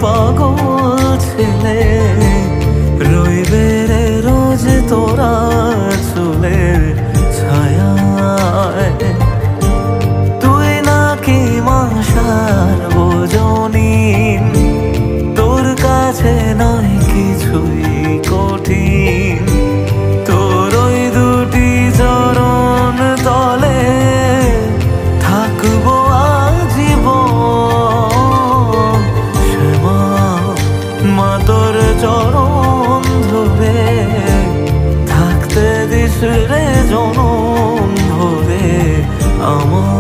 পাগল ছেলে রইবে রে রোজ তোরা চুলের ছায়ায়। তুই নাকি মাসার বোঝনি, তোর কাছে নয় কিছুই কঠিন। তোর ওই দুটি চরণ তলে থাকবো আজীবন। শ্যামা মা তোর চরণ ধরে থাকতে দিস রে জনম ভরে আমার।